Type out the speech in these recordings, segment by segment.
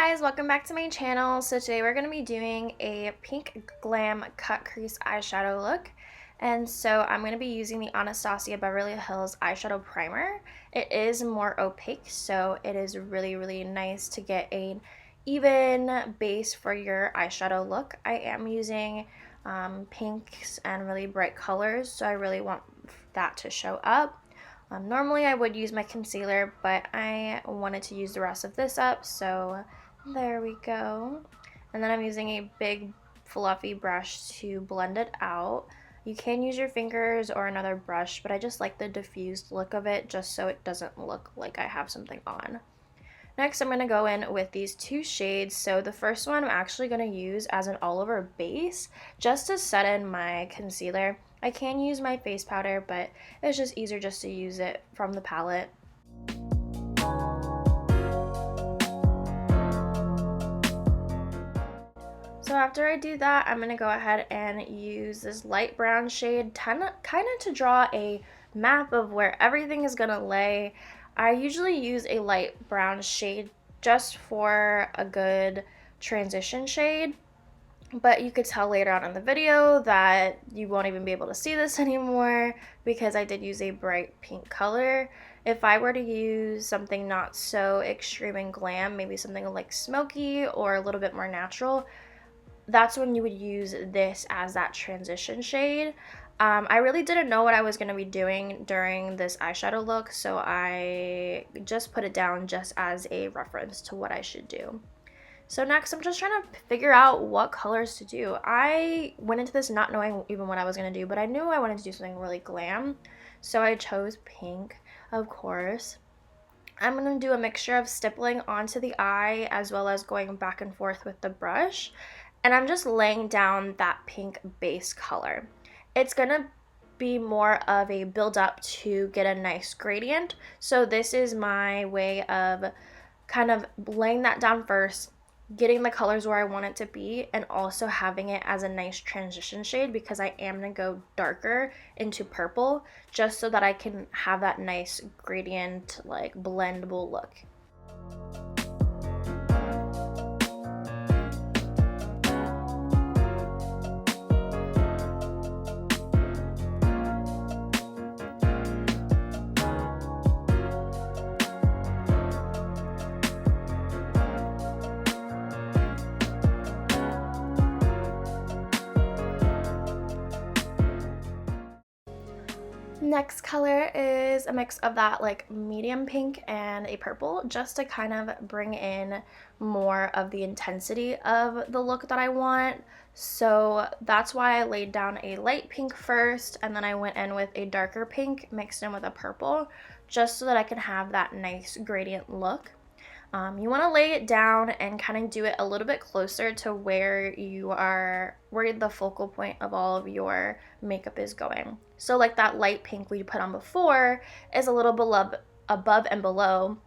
guys, welcome back to my channel. So today we're going to be doing a pink glam cut crease eyeshadow look. And so I'm going to be using the Anastasia Beverly Hills eyeshadow primer. It is more opaque, so it is really nice to get an even base for your eyeshadow look. I am using pinks and really bright colors, so I really want that to show up. Normally I would use my concealer, but I wanted to use the rest of this up, so there we go. And then I'm using a big fluffy brush to blend it out. You can use your fingers or another brush, but I just like the diffused look of it just so it doesn't look like I have something on. Next, I'm going to go in with these two shades. So the first one I'm actually going to use as an all-over base just to set in my concealer. I can use my face powder, but it's just easier just to use it from the palette. So after I do that, I'm going to go ahead and use this light brown shade, kind of to draw a map of where everything is going to lay. I usually use a light brown shade just for a good transition shade, but you could tell later on in the video that you won't even be able to see this anymore because I did use a bright pink color. If I were to use something not so extreme and glam, maybe something like smoky or a little bit more natural, that's when you would use this as that transition shade. I really didn't know what I was going to be doing during this eyeshadow look, so I just put it down just as a reference to what I should do. So next, I'm just trying to figure out what colors to do. I went into this not knowing even what I was going to do, but I knew I wanted to do something really glam, so I chose pink, of course. I'm going to do a mixture of stippling onto the eye as well as going back and forth with the brush, and I'm just laying down that pink base color. It's going to be more of a build up to get a nice gradient, so this is my way of kind of laying that down first, getting the colors where I want it to be, and also having it as a nice transition shade because I am going to go darker into purple just so that I can have that nice gradient, like blendable look. Next color is a mix of that like medium pink and a purple just to kind of bring in more of the intensity of the look that I want. So that's why I laid down a light pink first, and then I went in with a darker pink mixed in with a purple just so that I can have that nice gradient look. You want to lay it down and kind of do it a little bit closer to where the focal point of all of your makeup is going. So like that light pink we put on before is a little above and below,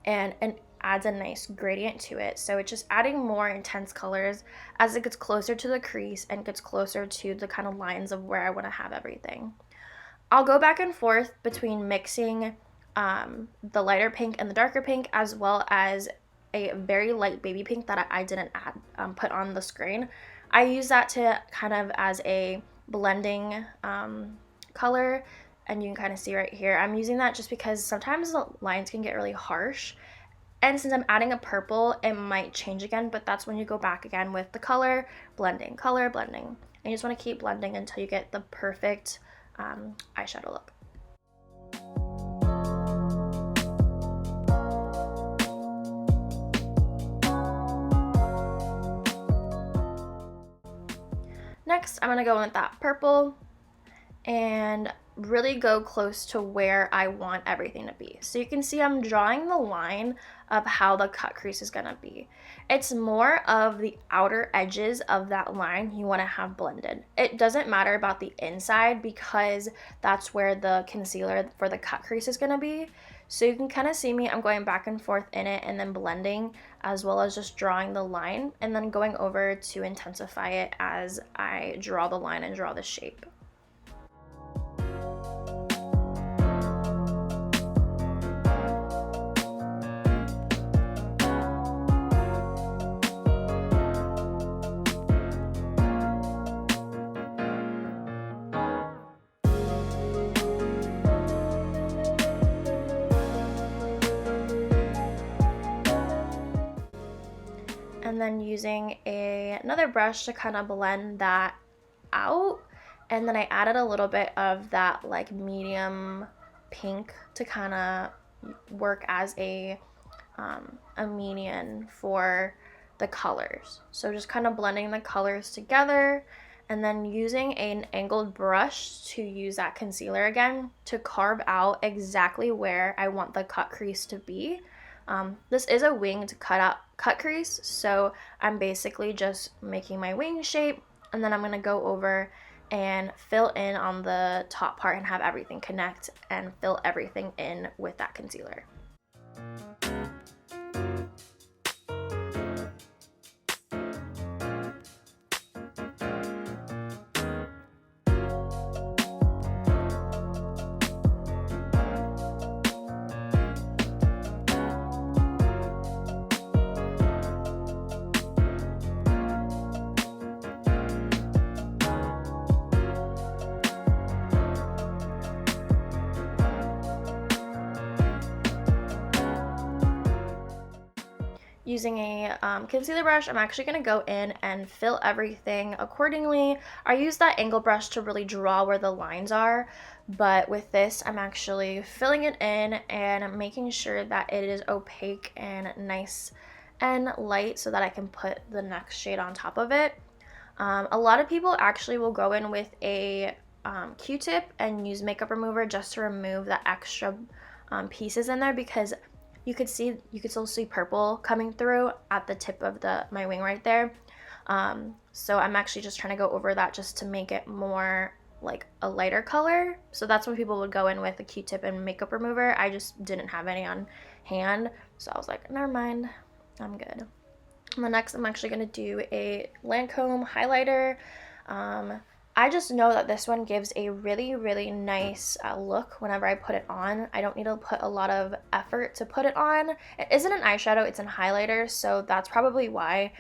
and adds a nice gradient to it. So it's just adding more intense colors as it gets closer to the crease and gets closer to the kind of lines of where I want to have everything. I'll go back and forth between mixing the lighter pink and the darker pink, as well as a very light baby pink that I didn't put on the screen. I use that to kind of as a blending color, and you can kind of see right here. I'm using that just because sometimes the lines can get really harsh, and since I'm adding a purple, it might change again, but that's when you go back again with the color blending, and you just want to keep blending until you get the perfect eyeshadow look. Next, I'm going to go in with that purple and really go close to where I want everything to be. So you can see I'm drawing the line of how the cut crease is going to be. It's more of the outer edges of that line you want to have blended. It doesn't matter about the inside because that's where the concealer for the cut crease is going to be. So you can kind of see me, I'm going back and forth in it and then blending, as well as just drawing the line and then going over to intensify it as I draw the line and draw the shape. and then using another brush to kind of blend that out. And then I added a little bit of that like medium pink to kind of work as a median for the colors. So just kind of blending the colors together, and then using an angled brush to use that concealer again to carve out exactly where I want the cut crease to be. This is a winged cut crease, so I'm basically just making my wing shape, and then I'm going to go over and fill in on the top part and have everything connect and fill everything in with that concealer. Using a concealer brush, I'm actually going to go in and fill everything accordingly. I use that angle brush to really draw where the lines are, but with this I'm actually filling it in and I'm making sure that it is opaque and nice and light so that I can put the next shade on top of it. A lot of people actually will go in with a Q-tip and use makeup remover just to remove the extra pieces in there, because you could still see purple coming through at the tip of my wing right there. So I'm actually just trying to go over that just to make it more like a lighter color. So that's when people would go in with a Q-tip and makeup remover. I just didn't have any on hand, so I was like, never mind, I'm good. And the next, I'm actually going to do a Lancome highlighter. I just know that this one gives a really, really nice look whenever I put it on. I don't need to put a lot of effort to put it on. It isn't an eyeshadow, it's an highlighter, so that's probably why.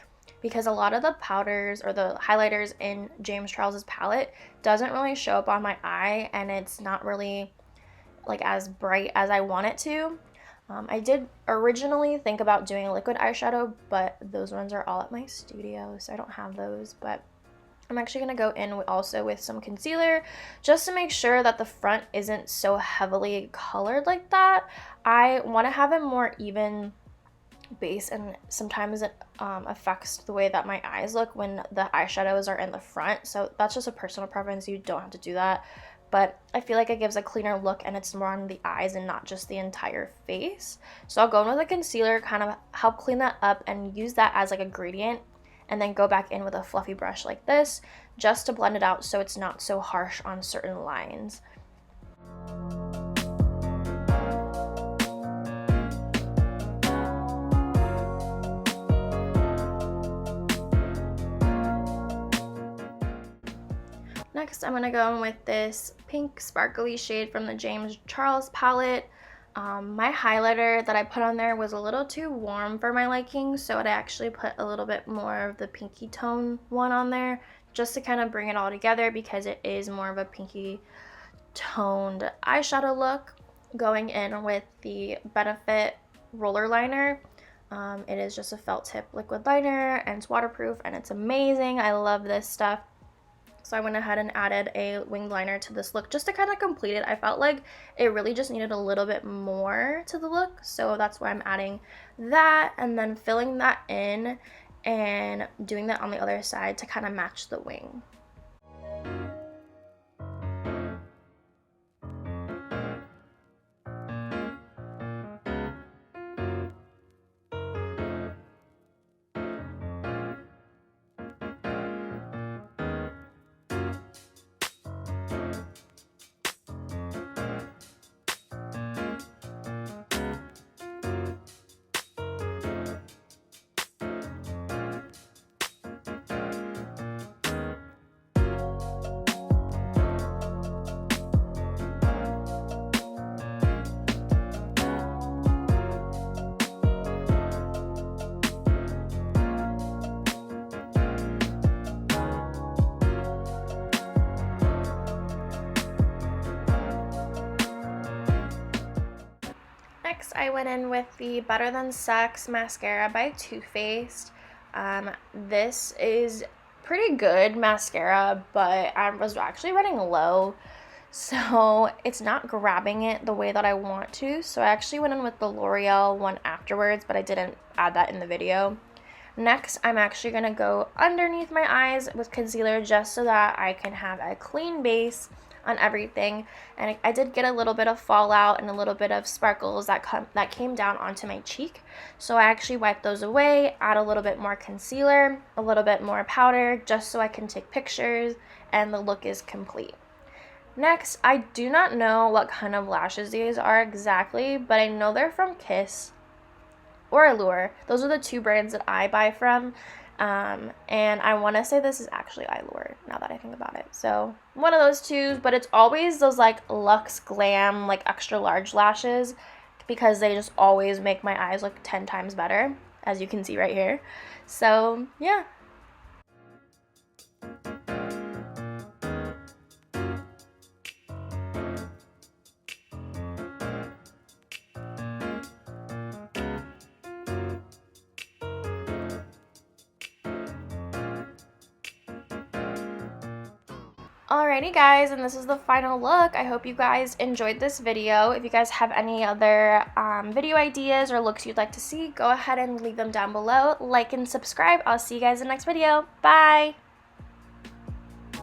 Because a lot of the powders or the highlighters in James Charles's palette doesn't really show up on my eye, and it's not really like as bright as I want it to. I did originally think about doing a liquid eyeshadow, but those ones are all at my studio, so I don't have those. But I'm actually going to go in also with some concealer just to make sure that the front isn't so heavily colored like that. I want to have a more even base, and sometimes it affects the way that my eyes look when the eyeshadows are in the front. So that's just a personal preference. You don't have to do that. But I feel like it gives a cleaner look and it's more on the eyes and not just the entire face. So I'll go in with a concealer, kind of help clean that up and use that as like a gradient, and then go back in with a fluffy brush like this just to blend it out so it's not so harsh on certain lines. Next, I'm going to go in with this pink sparkly shade from the James Charles palette. My highlighter that I put on there was a little too warm for my liking, so I actually put a little bit more of the pinky tone one on there just to kind of bring it all together, because it is more of a pinky toned eyeshadow look. Going in with the Benefit roller liner. It is just a felt tip liquid liner and it's waterproof and it's amazing. I love this stuff. So I went ahead and added a winged liner to this look just to kind of complete it. I felt like it really just needed a little bit more to the look, so that's why I'm adding that and then filling that in and doing that on the other side to kind of match the wing. Next, I went in with the Better Than Sex mascara by Too Faced. This is pretty good mascara, but I was actually running low, so it's not grabbing it the way that I want to. So I actually went in with the L'Oreal one afterwards, but I didn't add that in the video. Next, I'm actually going to go underneath my eyes with concealer just so that I can have a clean base on everything. And I did get a little bit of fallout and a little bit of sparkles that came down onto my cheek. So I actually wiped those away, add a little bit more concealer, a little bit more powder, just so I can take pictures and the look is complete. Next, I do not know what kind of lashes these are exactly, but I know they're from Kiss or Allure. Those are the two brands that I buy from. And I want to say this is actually Allure now that I think about it. So one of those two, but it's always those like Luxe Glam, like extra large lashes, because they just always make my eyes look 10 times better, as you can see right here. So yeah. Alrighty guys, and this is the final look. I hope you guys enjoyed this video. If you guys have any other video ideas or looks you'd like to see, go ahead and leave them down below. Like and subscribe. I'll see you guys in the next video. Bye!